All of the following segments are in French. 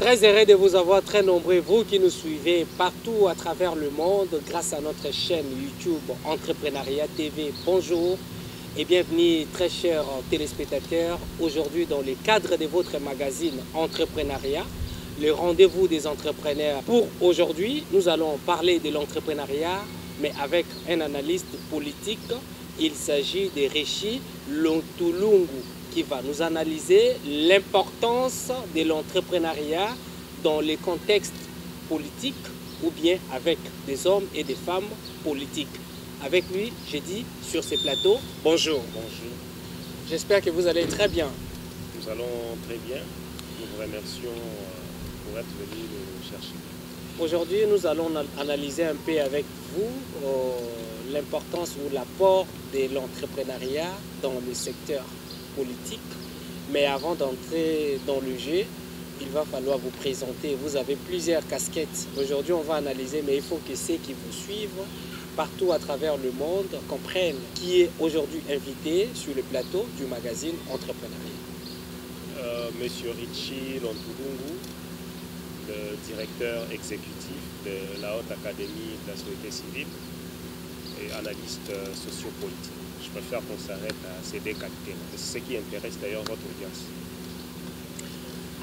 Très heureux de vous avoir très nombreux, vous qui nous suivez partout à travers le monde grâce à notre chaîne YouTube Entrepreneuriat TV. Bonjour et bienvenue très chers téléspectateurs. Aujourd'hui dans le cadre de votre magazine Entrepreneuriat, le rendez-vous des entrepreneurs. Pour aujourd'hui, nous allons parler de l'entrepreneuriat mais avec un analyste politique. Il s'agit de Rishi Luntulungu qui va nous analyser l'importance de l'entrepreneuriat dans les contextes politiques ou bien avec des hommes et des femmes politiques. Avec lui, j'ai dit sur ces plateaux, bonjour. Bonjour. J'espère que vous allez très bien. Nous allons très bien. Nous vous remercions pour être venu nous chercher. Aujourd'hui, nous allons analyser un peu avec vous l'importance ou l'apport de l'entrepreneuriat dans le secteur politique. Mais avant d'entrer dans le jeu, il va falloir vous présenter. Vous avez plusieurs casquettes. Aujourd'hui, on va analyser, mais il faut que ceux qui vous suivent partout à travers le monde comprennent qui est aujourd'hui invité sur le plateau du magazine Entrepreneuriat. Monsieur Rishi Luntulungu, le directeur exécutif de la Haute Académie de la Société Civile et analyste sociopolitique. Je préfère qu'on s'arrête à ces deux qualités. C'est ce qui intéresse d'ailleurs votre audience.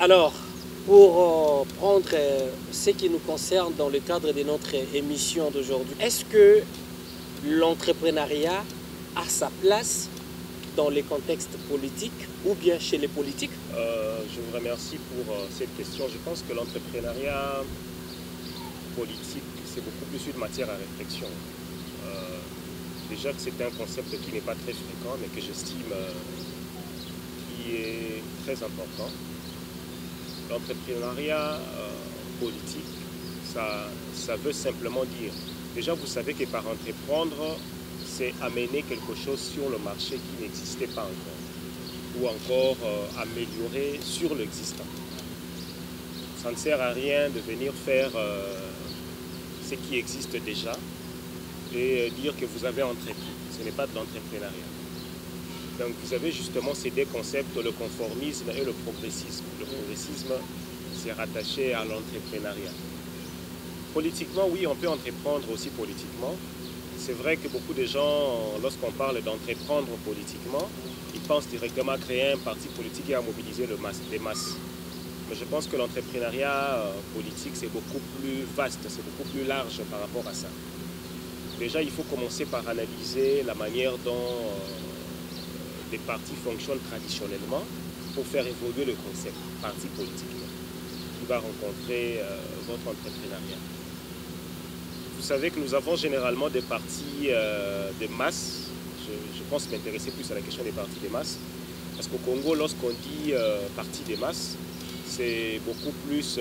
Alors, pour prendre ce qui nous concerne dans le cadre de notre émission d'aujourd'hui, est-ce que l'entrepreneuriat a sa place dans les contextes politiques ou bien chez les politiques? Je vous remercie pour cette question. Je pense que l'entrepreneuriat politique, c'est beaucoup plus une matière à réflexion. Déjà que c'est un concept qui n'est pas très fréquent, mais que j'estime qui est très important. L'entrepreneuriat politique, ça veut simplement dire, déjà vous savez que par entreprendre, c'est amener quelque chose sur le marché qui n'existait pas encore, ou encore améliorer sur l'existant. Ça ne sert à rien de venir faire ce qui existe déjà et dire que vous avez entrepris. Ce n'est pas de l'entrepreneuriat. Donc vous avez justement ces deux concepts, le conformisme et le progressisme. Le progressisme, c'est rattaché à l'entrepreneuriat. Politiquement, oui, on peut entreprendre aussi politiquement. C'est vrai que beaucoup de gens, lorsqu'on parle d'entreprendre politiquement, ils pensent directement à créer un parti politique et à mobiliser les masses. Mais je pense que l'entrepreneuriat politique, c'est beaucoup plus vaste, c'est beaucoup plus large par rapport à ça. Déjà, il faut commencer par analyser la manière dont les partis fonctionnent traditionnellement pour faire évoluer le concept parti politique qui va rencontrer votre entrepreneuriat. Vous savez que nous avons généralement des partis de masse. Je pense m'intéresser plus à la question des partis de masse. Parce qu'au Congo, lorsqu'on dit parti de masse, c'est beaucoup plus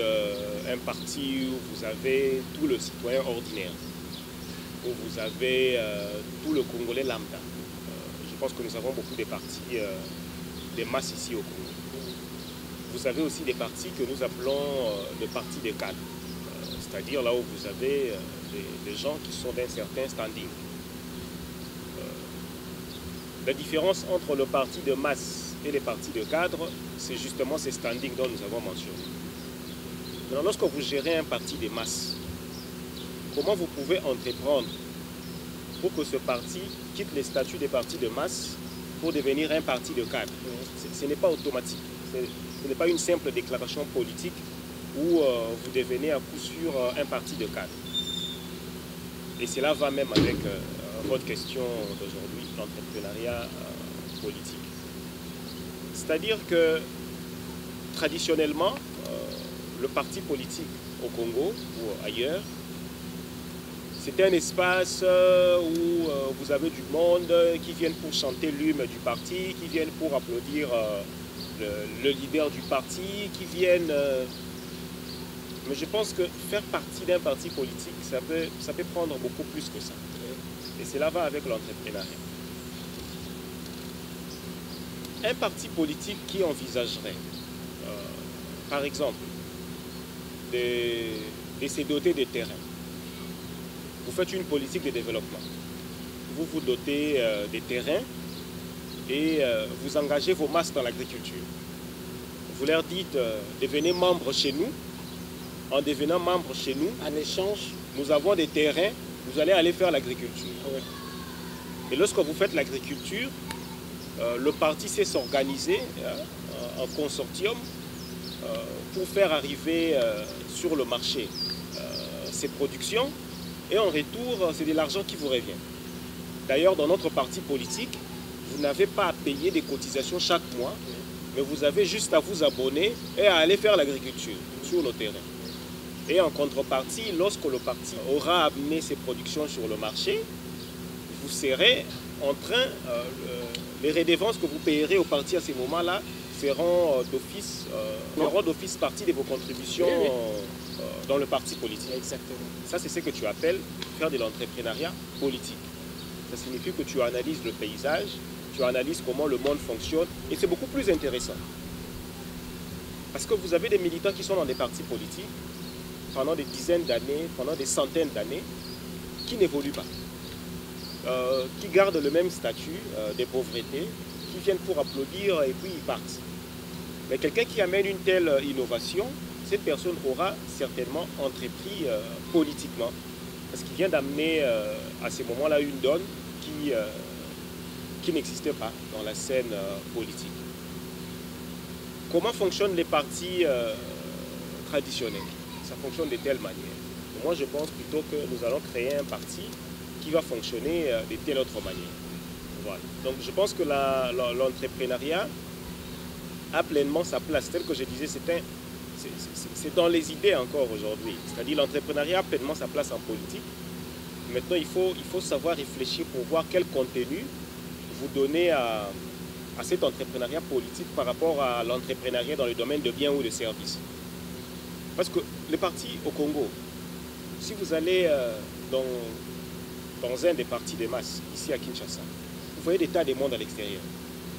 un parti où vous avez tout le citoyen ordinaire, où vous avez tout le Congolais lambda. Je pense que nous avons beaucoup de partis de masse ici au Congo. Vous avez aussi des partis que nous appelons des partis de cadres, c'est-à-dire là où vous avez des gens qui sont d'un certain standing. La différence entre le parti de masse et les partis de cadre, c'est justement ces standings dont nous avons mentionné. Maintenant, lorsque vous gérez un parti de masse, comment vous pouvez entreprendre pour que ce parti quitte les statuts des partis de masse pour devenir un parti de cadre? Ce n'est pas automatique. Ce n'est pas une simple déclaration politique où vous devenez à coup sûr un parti de cadre. Et cela va même avec votre question d'aujourd'hui, l'entrepreneuriat politique. C'est-à-dire que traditionnellement, le parti politique au Congo ou ailleurs, c'était un espace où vous avez du monde qui viennent pour chanter l'hymne du parti, qui viennent pour applaudir le leader du parti, qui viennent... Mais je pense que faire partie d'un parti politique, ça peut prendre beaucoup plus que ça. Et cela va avec l'entrepreneuriat. Un parti politique qui envisagerait, par exemple, de se doter de terrains. Vous faites une politique de développement. Vous vous dotez des terrains et vous engagez vos masses dans l'agriculture. Vous leur dites, devenez membres chez nous en devenant membre chez nous, En échange, nous avons des terrains, vous allez aller faire l'agriculture. oui. Et lorsque vous faites l'agriculture, le parti sait s'organiser en consortium pour faire arriver sur le marché ses productions. Et en retour, c'est de l'argent qui vous revient. D'ailleurs, dans notre parti politique, vous n'avez pas à payer des cotisations chaque mois, mais vous avez juste à vous abonner et à aller faire l'agriculture sur nos terrains. Et en contrepartie, lorsque le parti aura amené ses productions sur le marché, vous serez en train, les redevances que vous payerez au parti à ce moment-là feront d'office partie de vos contributions dans le parti politique. Exactement. Ça, c'est ce que tu appelles faire de l'entrepreneuriat politique. Ça signifie que tu analyses le paysage, tu analyses comment le monde fonctionne, et c'est beaucoup plus intéressant. Parce que vous avez des militants qui sont dans des partis politiques pendant des dizaines d'années, pendant des centaines d'années, qui n'évoluent pas, qui gardent le même statut de pauvreté, qui viennent pour applaudir et puis ils partent. Mais quelqu'un qui amène une telle innovation, cette personne aura certainement entrepris politiquement, parce qu'il vient d'amener à ce moment-là une donne qui n'existait pas dans la scène politique. Comment fonctionnent les partis traditionnels? Ça fonctionne de telle manière. Et moi, je pense plutôt que nous allons créer un parti qui va fonctionner de telle autre manière. Voilà. Donc, je pense que l'entrepreneuriat a pleinement sa place. Tel que je disais, c'est dans les idées encore aujourd'hui. C'est-à-dire l'entrepreneuriat a pleinement sa place en politique. Maintenant, il faut savoir réfléchir pour voir quel contenu vous donnez à cet entrepreneuriat politique par rapport à l'entrepreneuriat dans le domaine de biens ou de services. Parce que les partis au Congo, si vous allez dans un des partis des masses, ici à Kinshasa, vous voyez des tas de monde à l'extérieur.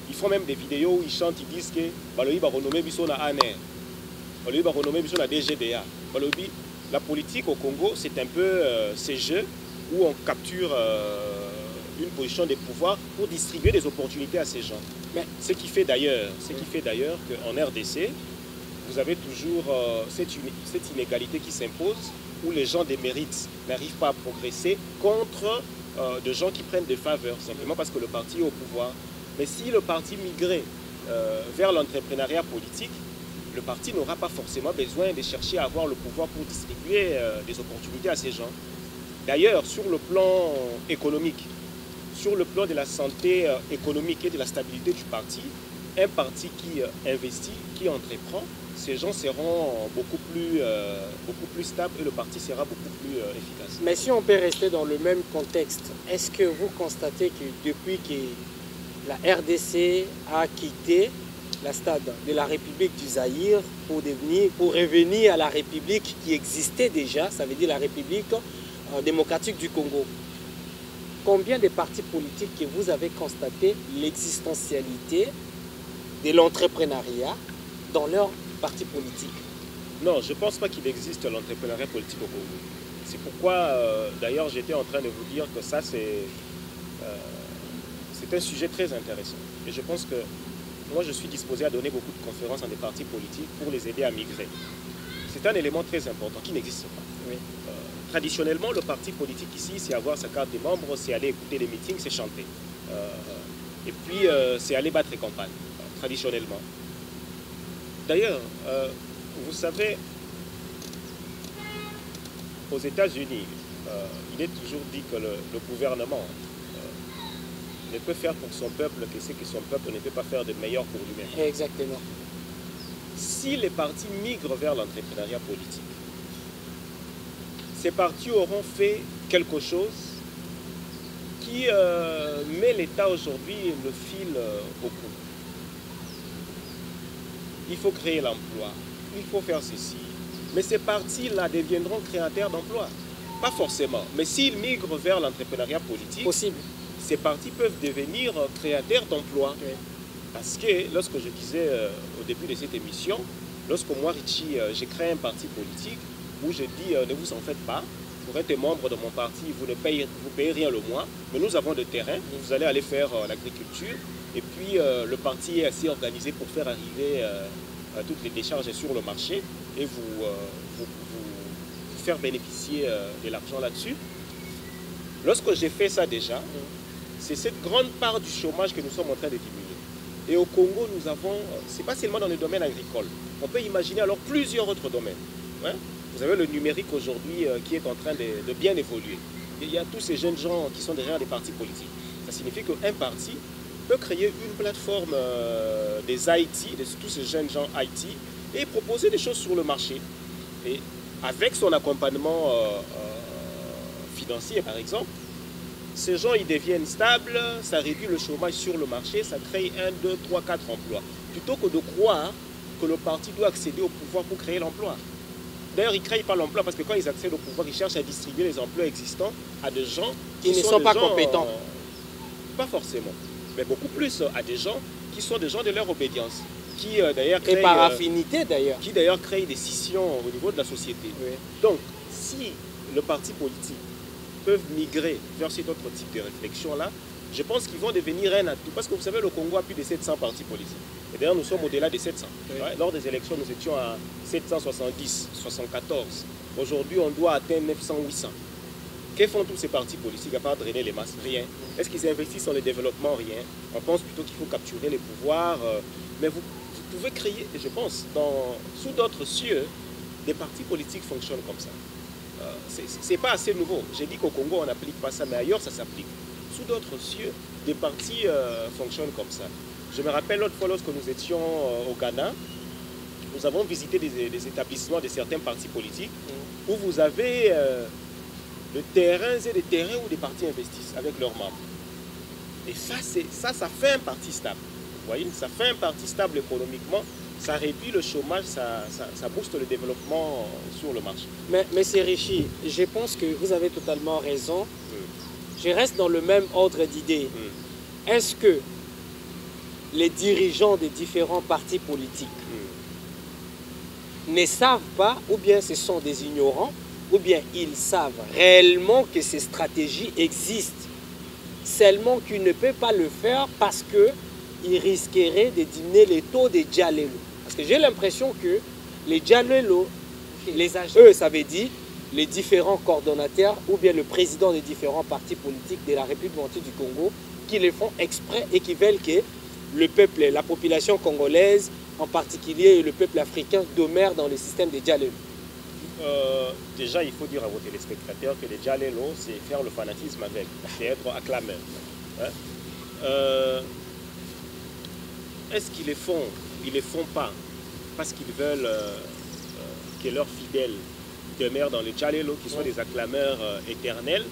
Ils font même des vidéos où ils chantent, ils disent que Baloï va renommer Bisson à ANR, Baloï va renommer Bisson à DGDA. La politique au Congo, c'est un peu ces jeux où on capture une position de pouvoir pour distribuer des opportunités à ces gens. Mais ce qui fait d'ailleurs qu'en RDC, vous avez toujours cette inégalité qui s'impose, où les gens des mérites n'arrivent pas à progresser contre de gens qui prennent des faveurs, simplement parce que le parti est au pouvoir. Mais si le parti migrait vers l'entrepreneuriat politique, le parti n'aura pas forcément besoin de chercher à avoir le pouvoir pour distribuer des opportunités à ces gens. D'ailleurs, sur le plan économique, sur le plan de la santé économique et de la stabilité du parti, un parti qui investit, qui entreprend, ces gens seront beaucoup plus stables et le parti sera beaucoup plus efficace. Mais si on peut rester dans le même contexte, est-ce que vous constatez que depuis que la RDC a quitté la stade de la République du Zaïre pour revenir à la République qui existait déjà, ça veut dire la République démocratique du Congo, combien de partis politiques que vous avez constaté l'existentialité de l'entrepreneuriat dans leur parti politique? Non, je ne pense pas qu'il existe l'entrepreneuriat politique au Congo. C'est pourquoi, d'ailleurs, j'étais en train de vous dire que ça, c'est un sujet très intéressant. Et je pense que moi, je suis disposé à donner beaucoup de conférences dans des partis politiques pour les aider à migrer. C'est un élément très important qui n'existe pas. Oui. Traditionnellement, le parti politique ici, c'est avoir sa carte des membres, c'est aller écouter les meetings, c'est chanter. Et puis, c'est aller battre campagne, traditionnellement. D'ailleurs, vous savez, aux États-Unis, il est toujours dit que le gouvernement ne peut faire pour son peuple que ce que son peuple ne peut pas faire de meilleur pour lui-même. Exactement. Si les partis migrent vers l'entrepreneuriat politique, ces partis auront fait quelque chose qui met l'État aujourd'hui le fil au cou. Il faut créer l'emploi, il faut faire ceci. Mais ces partis-là deviendront créateurs d'emplois. Pas forcément, mais s'ils migrent vers l'entrepreneuriat politique, Possible. ces partis peuvent devenir créateurs d'emplois. Oui. Parce que lorsque je disais au début de cette émission, lorsque moi, Richie, j'ai créé un parti politique où je dis ne vous en faites pas, pour être membre de mon parti, vous ne payez rien le mois, mais nous avons de terrain, vous allez aller faire l'agriculture, et puis le parti est assez organisé pour faire arriver toutes les décharges sur le marché et vous faire bénéficier de l'argent là-dessus. Lorsque j'ai fait ça déjà, c'est cette grande part du chômage que nous sommes en train de diminuer. Et au Congo, nous avons, c'est pas seulement dans le domaine agricole, on peut imaginer alors plusieurs autres domaines. Hein? Vous avez le numérique aujourd'hui qui est en train de bien évoluer. Il y a tous ces jeunes gens qui sont derrière les partis politiques. Ça signifie qu'un parti peut créer une plateforme des IT, de tous ces jeunes gens IT, et proposer des choses sur le marché. Et avec son accompagnement financier, par exemple, ces gens ils deviennent stables, ça réduit le chômage sur le marché, ça crée 1, 2, 3, 4 emplois. Plutôt que de croire que le parti doit accéder au pouvoir pour créer l'emploi. D'ailleurs, ils ne créent pas l'emploi parce que quand ils accèdent au pouvoir, ils cherchent à distribuer les emplois existants à des gens qui ne sont pas compétents. Pas forcément, mais beaucoup plus à des gens qui sont des gens de leur obédience. Qui, d'ailleurs, et par affinité d'ailleurs. Qui d'ailleurs créent des scissions au niveau de la société. Oui. Donc, si le parti politique peuvent migrer vers cet autre type de réflexion-là, je pense qu'ils vont devenir un atout. Parce que vous savez, le Congo a plus de 700 partis politiques. Et d'ailleurs, nous sommes au-delà des 700. Oui. Ouais, lors des élections, nous étions à 770, 74. Aujourd'hui, on doit atteindre 900, 800. Que font tous ces partis politiques à part drainer les masses? Rien. Est-ce qu'ils investissent dans le développement? Rien. On pense plutôt qu'il faut capturer les pouvoirs. Mais vous pouvez créer, je pense, sous d'autres cieux, des partis politiques fonctionnent comme ça. C'est pas assez nouveau. J'ai dit qu'au Congo, on n'applique pas ça, mais ailleurs, ça s'applique. Sous d'autres cieux, des partis fonctionnent comme ça. Je me rappelle l'autre fois, lorsque nous étions au Ghana, nous avons visité des établissements de certains partis politiques où vous avez des terrains où des partis investissent avec leurs membres. Et ça fait un parti stable. Vous voyez, ça fait un parti stable économiquement. Ça réduit le chômage, ça booste le développement sur le marché. Mais c'est Richie, je pense que vous avez totalement raison. Je reste dans le même ordre d'idées. Est-ce que les dirigeants des différents partis politiques ne savent pas, ou bien ce sont des ignorants, ou bien ils savent réellement que ces stratégies existent, seulement qu'ils ne peuvent pas le faire parce qu'ils risqueraient de diminuer les taux des Djalelo. Parce que j'ai l'impression que les Djalelo, eux, ça veut dire les différents coordonnateurs ou bien le président des différents partis politiques de la République du Congo, qui les font exprès et qui veulent que le peuple, la population congolaise, en particulier le peuple africain, demeure dans le système des Djalelo. Déjà, il faut dire à vos téléspectateurs que les Djalelo, c'est faire le fanatisme avec, c'est être acclameur. Hein? Est-ce qu'ils les font? Ils ne les font pas parce qu'ils veulent que leurs fidèles demeurent dans les Djalelo, qui sont des acclameurs éternels.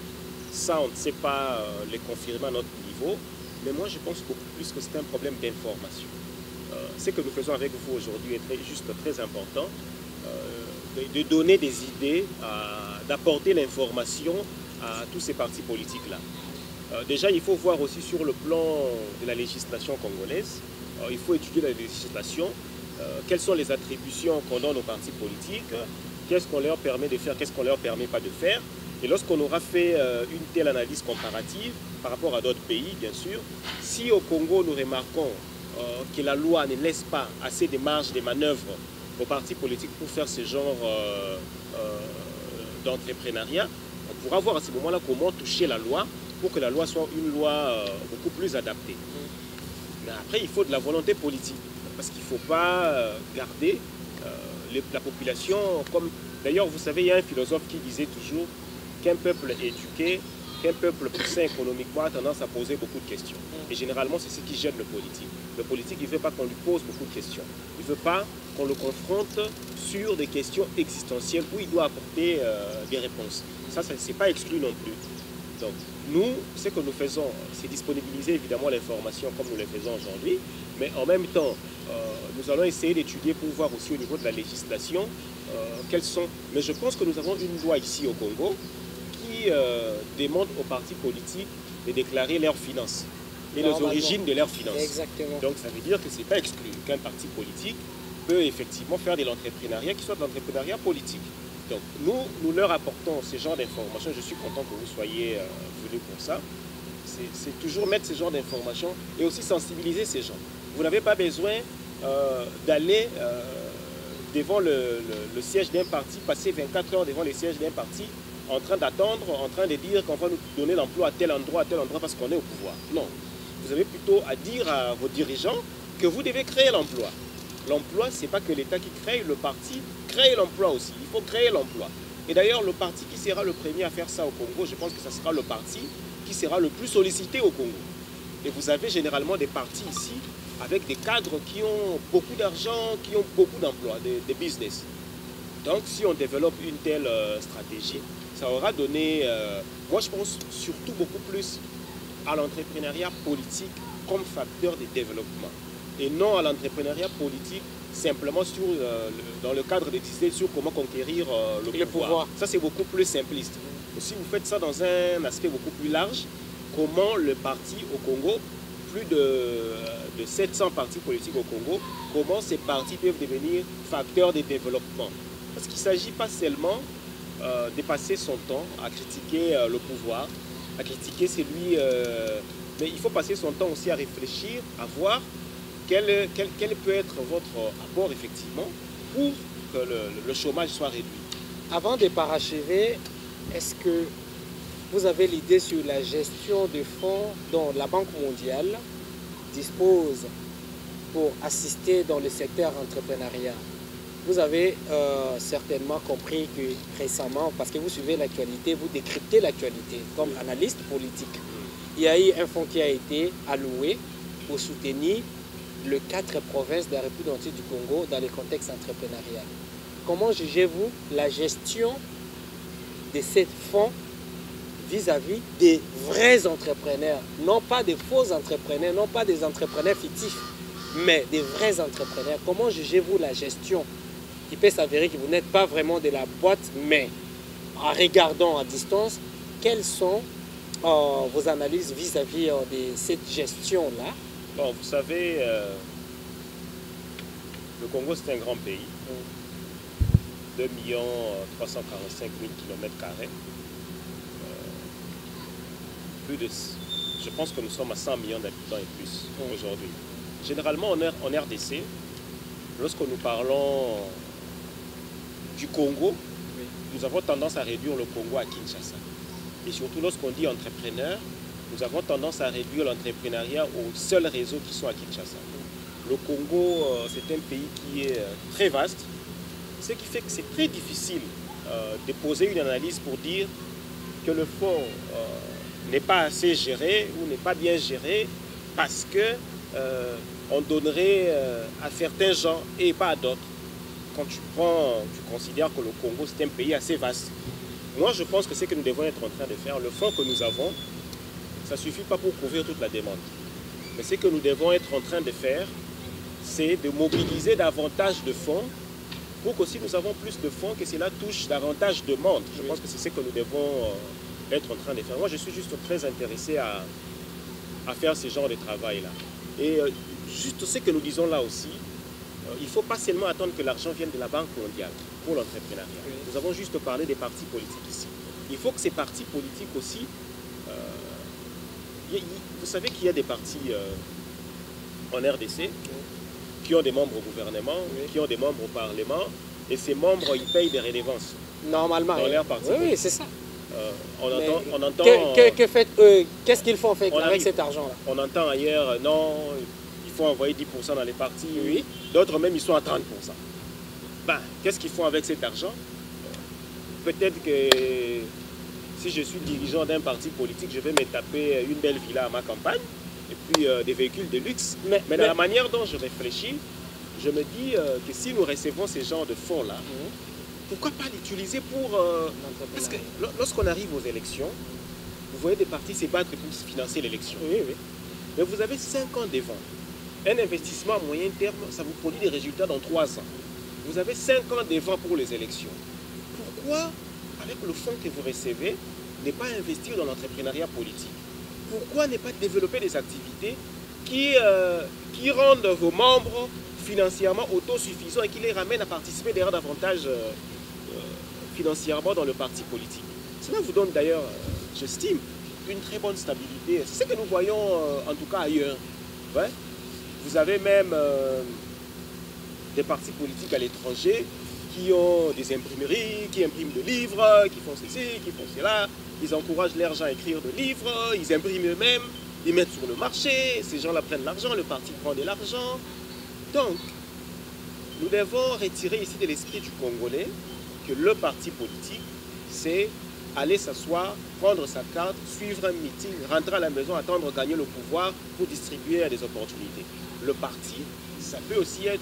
Ça, on ne sait pas les confirmer à notre niveau. Mais moi, je pense beaucoup plus que c'est un problème d'information. Ce que nous faisons avec vous aujourd'hui est juste très important. De donner des idées, d'apporter l'information à tous ces partis politiques-là. Déjà, il faut voir aussi sur le plan de la législation congolaise. Il faut étudier la législation, quelles sont les attributions qu'on donne aux partis politiques, qu'est-ce qu'on leur permet de faire, qu'est-ce qu'on ne leur permet pas de faire. Et lorsqu'on aura fait une telle analyse comparative par rapport à d'autres pays, bien sûr, si au Congo nous remarquons que la loi ne laisse pas assez de marge de manœuvre aux partis politiques pour faire ce genre d'entrepreneuriat, on pourra voir à ce moment-là comment toucher la loi pour que la loi soit une loi beaucoup plus adaptée. Mais après, il faut de la volonté politique, parce qu'il ne faut pas garder la population comme... D'ailleurs, vous savez, il y a un philosophe qui disait toujours qu'un peuple éduqué, qu'un peuple poussé économiquement a tendance à poser beaucoup de questions. Et généralement, c'est ce qui gêne le politique. Le politique, il ne veut pas qu'on lui pose beaucoup de questions. Il ne veut pas qu'on le confronte sur des questions existentielles où il doit apporter des réponses. Ça, ce n'est pas exclu non plus. Donc, nous, ce que nous faisons, c'est disponibiliser évidemment l'information comme nous le faisons aujourd'hui, mais en même temps, nous allons essayer d'étudier pour voir aussi au niveau de la législation quelles sont... Mais je pense que nous avons une loi ici au Congo qui demande aux partis politiques de déclarer leurs finances et les origines de leurs finances. Exactement. Donc ça veut dire que ce n'est pas exclu qu'un parti politique peut effectivement faire de l'entrepreneuriat qui soit de l'entrepreneuriat politique. Donc nous leur apportons ce genre d'informations. Je suis content que vous soyez venus pour ça. C'est toujours mettre ce genre d'informations et aussi sensibiliser ces gens. Vous n'avez pas besoin d'aller devant le siège d'un parti, passer 24 heures devant le siège d'un parti, en train d'attendre, en train de dire qu'on va nous donner l'emploi à tel endroit parce qu'on est au pouvoir. Non. Vous avez plutôt à dire à vos dirigeants que vous devez créer l'emploi. L'emploi, ce n'est pas que l'État qui crée, le parti crée l'emploi aussi. Il faut créer l'emploi. Et d'ailleurs, le parti qui sera le premier à faire ça au Congo, je pense que ce sera le parti qui sera le plus sollicité au Congo. Et vous avez généralement des partis ici avec des cadres qui ont beaucoup d'argent, qui ont beaucoup d'emplois, des business. Donc, si on développe une telle stratégie, ça aura donné, moi je pense surtout beaucoup plus à l'entrepreneuriat politique comme facteur de développement. Et non à l'entrepreneuriat politique simplement sur, dans le cadre de décider sur comment conquérir le pouvoir. Ça, c'est beaucoup plus simpliste. Et si vous faites ça dans un aspect beaucoup plus large, comment le parti au Congo, plus de 700 partis politiques au Congo, comment ces partis peuvent devenir facteurs de développement. Parce qu'il ne s'agit pas seulement de passer son temps à critiquer le pouvoir, à critiquer celui... mais il faut passer son temps aussi à réfléchir, à voir quel peut être votre apport effectivement pour que le chômage soit réduit. Avant de parachever, est-ce que vous avez l'idée sur la gestion des fonds dont la Banque mondiale dispose pour assister dans le secteur entrepreneurial? Vous avez certainement compris que récemment, parce que vous suivez l'actualité, vous décryptez l'actualité comme analyste politique. Il y a eu un fonds qui a été alloué pour soutenir les 4 provinces de la République du Congo dans le contexte entrepreneurial. Comment jugez-vous la gestion de ces fonds vis-à-vis des vrais entrepreneurs, non pas des faux entrepreneurs, non pas des entrepreneurs fictifs, mais des vrais entrepreneurs? Comment jugez-vous la gestion? Il peut s'avérer que vous n'êtes pas vraiment de la boîte, mais en regardant à distance, quelles sont vos analyses vis-à-vis de cette gestion-là? Bon, vous savez, le Congo, c'est un grand pays. 2 345 000 km². Je pense que nous sommes à 100 millions d'habitants et plus aujourd'hui. Généralement, en RDC, lorsque nous parlons du Congo, nous avons tendance à réduire le Congo à Kinshasa. Et surtout, lorsqu'on dit entrepreneur, nous avons tendance à réduire l'entrepreneuriat aux seuls réseaux qui sont à Kinshasa. Le Congo, c'est un pays qui est très vaste, ce qui fait que c'est très difficile de poser une analyse pour dire que le fonds n'est pas assez géré ou n'est pas bien géré parce que on donnerait à certains gens et pas à d'autres. Quand tu considères que le Congo c'est un pays assez vaste. Moi je pense que ce que nous devons être en train de faire, le fonds que nous avons, ça ne suffit pas pour couvrir toute la demande. Mais ce que nous devons être en train de faire, c'est de mobiliser davantage de fonds pour que si nous avons plus de fonds, que cela touche davantage de monde. Je pense que c'est ce que nous devons être en train de faire. Moi, je suis juste très intéressé à faire ce genre de travail-là. Et juste ce que nous disons là aussi, il ne faut pas seulement attendre que l'argent vienne de la Banque mondiale pour l'entrepreneuriat. Nous avons juste parlé des partis politiques ici. Il faut que ces partis politiques aussi... vous savez qu'il y a des partis en RDC qui ont des membres au gouvernement, qui ont des membres au Parlement, et ces membres, ils payent des redevances. Normalement. Dans leur parti. Oui, c'est ça. On entend... Qu'est-ce qu'ils font en fait avec cet argent-là? On entend ailleurs, non, il faut envoyer 10% dans les partis. Oui. D'autres même, ils sont à 30%. Ben, qu'est-ce qu'ils font avec cet argent? Peut-être que si je suis dirigeant d'un parti politique, je vais me taper une belle villa à ma campagne, et puis des véhicules de luxe. Mais dans la manière dont je réfléchis, je me dis que si nous recevons ces genres de fonds-là, pourquoi pas l'utiliser pour... parce que lorsqu'on arrive aux élections, vous voyez des partis se battre pour financer l'élection. Oui, oui. Mais vous avez 5 ans devant. Un investissement à moyen terme, ça vous produit des résultats dans 3 ans. Vous avez 5 ans devant pour les élections. Pourquoi, avec le fonds que vous recevez, ne pas investir dans l'entrepreneuriat politique? Pourquoi ne pas développer des activités qui rendent vos membres financièrement autosuffisants et qui les ramènent à participer davantage financièrement dans le parti politique? Cela vous donne d'ailleurs, j'estime, une très bonne stabilité. C'est ce que nous voyons en tout cas ailleurs. Ouais. Vous avez même des partis politiques à l'étranger qui ont des imprimeries, qui impriment des livres, qui font ceci, qui font cela. Ils encouragent leurs gens à écrire des livres, ils impriment eux-mêmes, ils mettent sur le marché, ces gens-là prennent l'argent, le parti prend de l'argent. Donc, nous devons retirer ici de l'esprit du Congolais que le parti politique, c'est aller s'asseoir, prendre sa carte, suivre un meeting, rentrer à la maison, attendre gagner le pouvoir pour distribuer des opportunités. Le parti, ça peut aussi être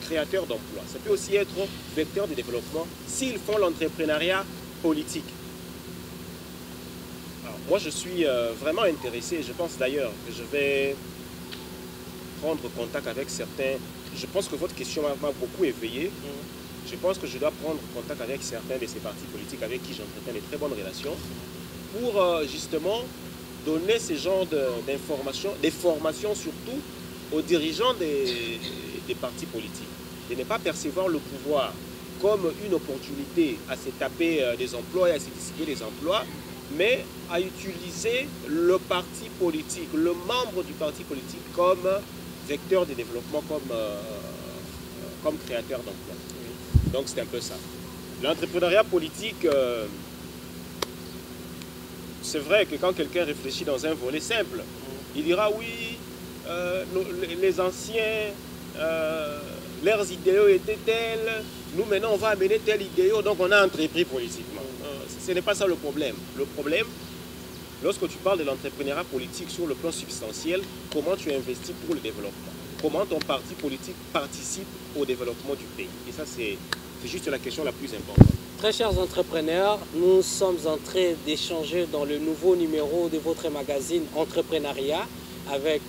créateur d'emplois, ça peut aussi être vecteur de développement s'ils font l'entrepreneuriat politique. Alors, moi, je suis vraiment intéressé, je pense d'ailleurs que je vais prendre contact avec certains. Je pense que votre question m'a beaucoup éveillé. Je pense que je dois prendre contact avec certains de ces partis politiques avec qui j'entretiens de très bonnes relations pour justement donner ce genre d'informations, des formations surtout aux dirigeants des partis politiques. De ne pas percevoir le pouvoir comme une opportunité à se taper des emplois et à se distribuer des emplois, mais à utiliser le parti politique, le membre du parti politique comme vecteur de développement, comme créateur d'emplois. Donc c'est un peu ça. L'entrepreneuriat politique, c'est vrai que quand quelqu'un réfléchit dans un volet simple, il dira oui, les anciens, leurs idéaux étaient tels, nous maintenant on va amener tel idéal, donc on a entrepris politiquement. Ce n'est pas ça le problème. Le problème, lorsque tu parles de l'entrepreneuriat politique sur le plan substantiel, comment tu investis pour le développement? Comment ton parti politique participe au développement du pays? Et ça, c'est juste la question la plus importante. Très chers entrepreneurs, nous sommes en train d'échanger dans le nouveau numéro de votre magazine Entrepreneuriat avec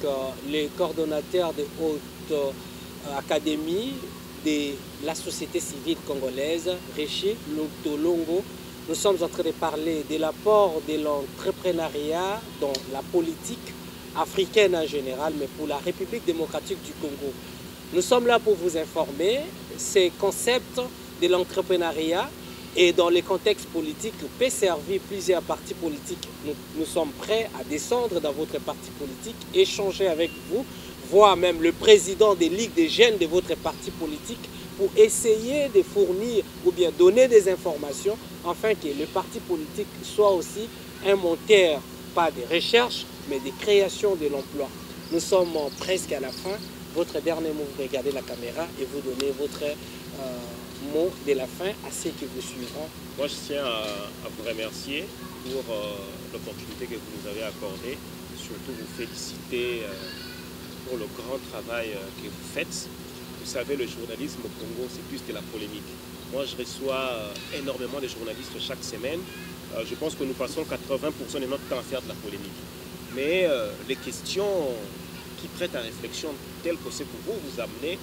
les coordonnateurs de haute académie de la société civile congolaise, Rishi Lutolongo. Nous sommes en train de parler de l'apport de l'entrepreneuriat dans la politique africaine en général, mais pour la République démocratique du Congo. Nous sommes là pour vous informer. Ces concepts de l'entrepreneuriat et dans les contextes politiques peut servir plusieurs partis politiques. Nous sommes prêts à descendre dans votre parti politique, échanger avec vous, voire même le président des ligues des jeunes de votre parti politique pour essayer de fournir ou bien donner des informations afin que le parti politique soit aussi un moteur, pas de recherche, mais de création de l'emploi. Nous sommes presque à la fin. Votre dernier mot, vous regardez la caméra et vous donnez votre mot de la fin à ceux qui vous suivront. Moi, je tiens à vous remercier pour l'opportunité que vous nous avez accordée. Surtout vous féliciter pour le grand travail que vous faites. Vous savez, le journalisme au Congo, c'est plus de la polémique. Moi, je reçois énormément de journalistes chaque semaine. Je pense que nous passons 80% de notre temps à faire de la polémique. Mais les questions qui prêtent à réflexion, telles que c'est que vous amenez,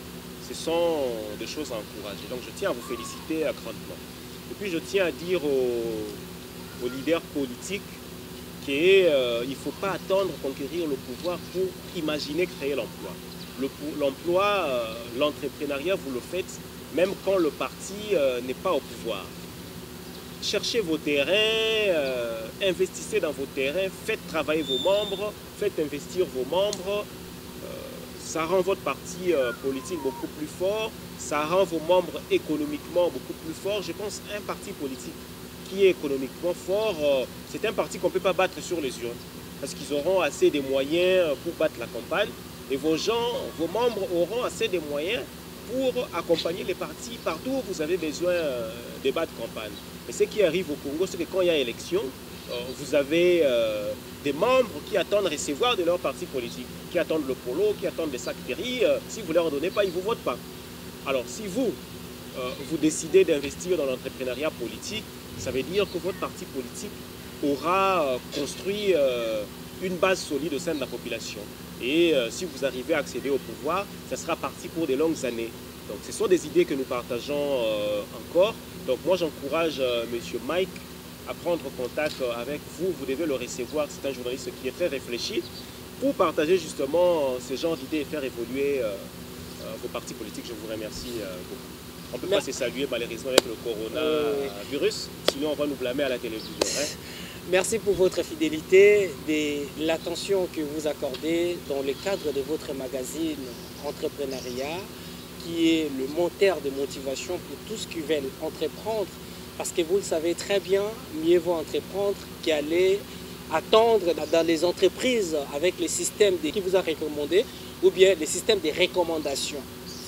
ce sont des choses à encourager. Donc je tiens à vous féliciter grandement. Et puis je tiens à dire aux leaders politiques qu'il ne faut pas attendre conquérir le pouvoir pour imaginer créer l'emploi. L'emploi, l'entrepreneuriat, vous le faites même quand le parti n'est pas au pouvoir. Cherchez vos terrains, investissez dans vos terrains, faites travailler vos membres, faites investir vos membres. Ça rend votre parti politique beaucoup plus fort, ça rend vos membres économiquement beaucoup plus forts. Je pense qu'un parti politique qui est économiquement fort, c'est un parti qu'on ne peut pas battre sur les urnes, parce qu'ils auront assez de moyens pour battre la campagne, et vos membres auront assez de moyens pour accompagner les partis partout où vous avez besoin de battre campagne. Et ce qui arrive au Congo, c'est que quand il y a élection, vous avez des membres qui attendent recevoir de leur parti politique, qui attendent le polo, qui attendent des sacs de riz. Si vous ne leur donnez pas, ils ne vous votent pas. Alors si vous décidez d'investir dans l'entrepreneuriat politique, ça veut dire que votre parti politique aura construit une base solide au sein de la population. Et si vous arrivez à accéder au pouvoir, ça sera parti pour de longues années. Donc ce sont des idées que nous partageons encore. Donc moi j'encourage M. Mike à prendre contact avec vous. Vous devez le recevoir, c'est un journaliste qui est très réfléchi pour partager justement ce genre d'idées et faire évoluer vos partis politiques. Je vous remercie beaucoup. On ne peut pas se saluer malheureusement avec le coronavirus, sinon on va nous blâmer à la télévision. Hein? Merci pour votre fidélité, de l'attention que vous accordez dans le cadre de votre magazine Entrepreneuriat. qui est le moteur de motivation pour tous qui veulent entreprendre. Parce que vous le savez très bien, mieux vaut entreprendre qu'aller attendre dans les entreprises avec le système qui vous a recommandé ou bien le système des recommandations.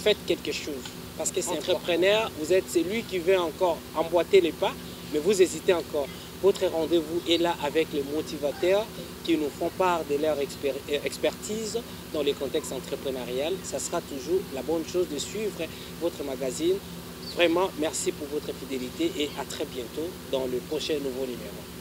Faites quelque chose. Parce que c'est entrepreneur, vous êtes celui qui veut encore emboîter les pas, mais vous hésitez encore. Votre rendez-vous est là avec les motivateurs qui nous font part de leur expertise dans le contexte entrepreneurial. Ça sera toujours la bonne chose de suivre votre magazine. Vraiment, merci pour votre fidélité et à très bientôt dans le prochain nouveau numéro.